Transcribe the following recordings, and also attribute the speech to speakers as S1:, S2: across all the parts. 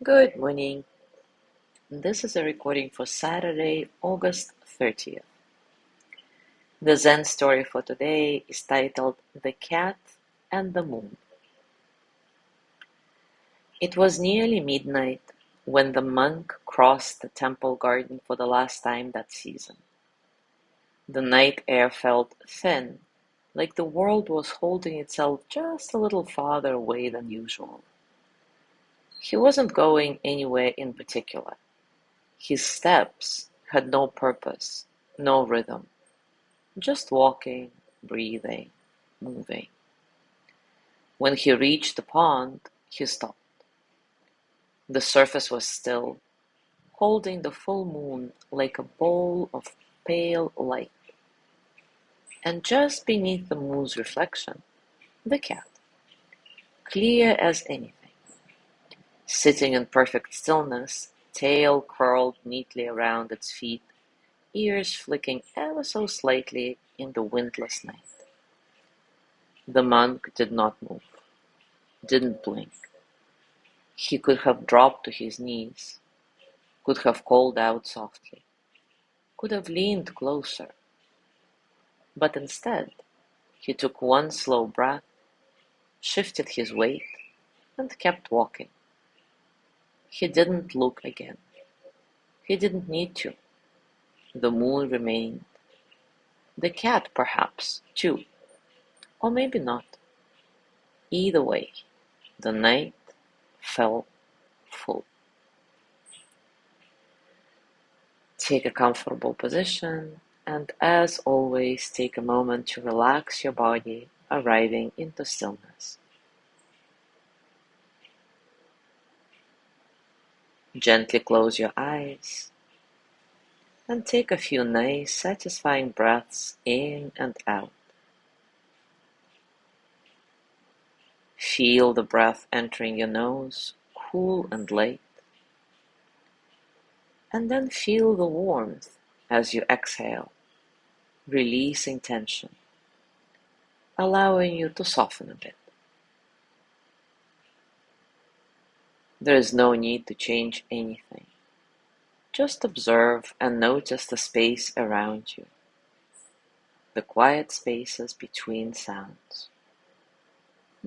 S1: Good morning. This is a recording for Saturday, August 30th. The Zen story for today is titled The Cat and the Moon. It was nearly midnight when the monk crossed the temple garden for the last time that season. The night air felt thin, like the world was holding itself just a little farther away than usual. He wasn't going anywhere in particular. His steps had no purpose, no rhythm. Just walking, breathing, moving. When he reached the pond, he stopped. The surface was still, holding the full moon like a bowl of pale light. And just beneath the moon's reflection, the cat, clear as anything, sitting in perfect stillness, tail curled neatly around its feet, ears flicking ever so slightly in the windless night. The monk did not move, didn't blink. He could have dropped to his knees, could have called out softly, could have leaned closer, but instead he took one slow breath, shifted his weight, and kept walking. He didn't look again. He didn't need to. The moon remained. The cat, perhaps, too, or maybe not. Either way, the night felt full. Take a comfortable position, and as always, take a moment to relax your body, arriving into stillness. Gently close your eyes and take a few nice, satisfying breaths in and out. Feel the breath entering your nose, cool and light, and then feel the warmth as you exhale, releasing tension, allowing you to soften a bit. There is no need to change anything. Just observe and notice the space around you, the quiet spaces between sounds.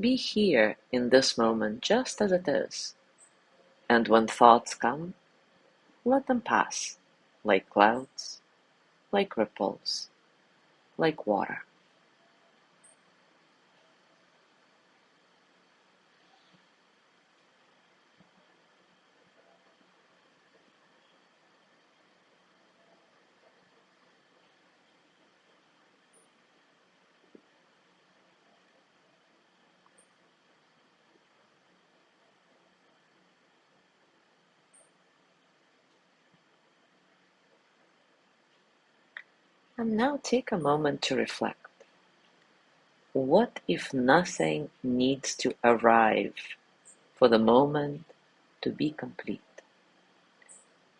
S1: Be here in this moment just as it is, and when thoughts come, let them pass, like clouds, like ripples, like water. And now take a moment to reflect. What if nothing needs to arrive for the moment to be complete?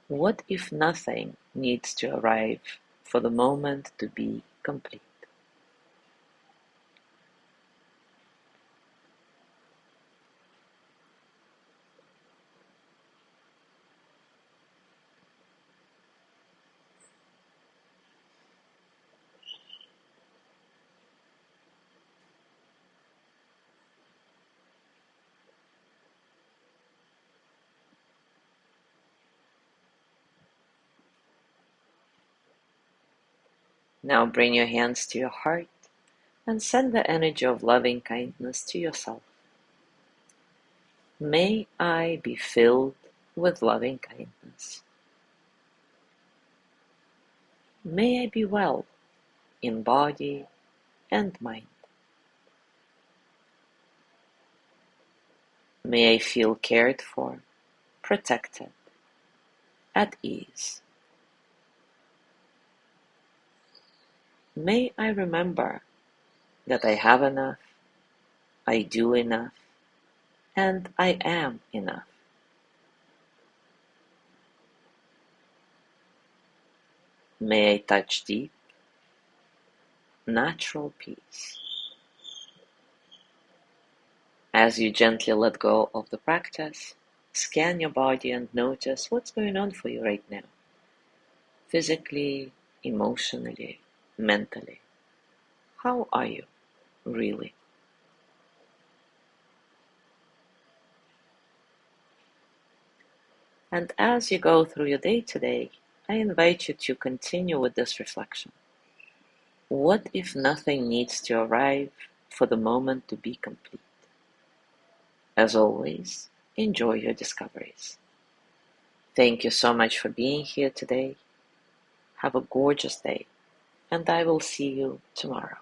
S1: What if nothing needs to arrive for the moment to be complete? Now bring your hands to your heart and send the energy of loving kindness to yourself. May I be filled with loving kindness. May I be well in body and mind. May I feel cared for, protected, at ease. May I remember that I have enough, I do enough, and I am enough. May I touch deep, natural peace. As you gently let go of the practice, Scan your body and notice what's going on for you right now. Physically, emotionally, mentally. How are you, really? And as you go through your day today, I invite you to continue with this reflection. What if nothing needs to arrive for the moment to be complete? As always, enjoy your discoveries. Thank you so much for being here today. Have a gorgeous day, and I will see you tomorrow.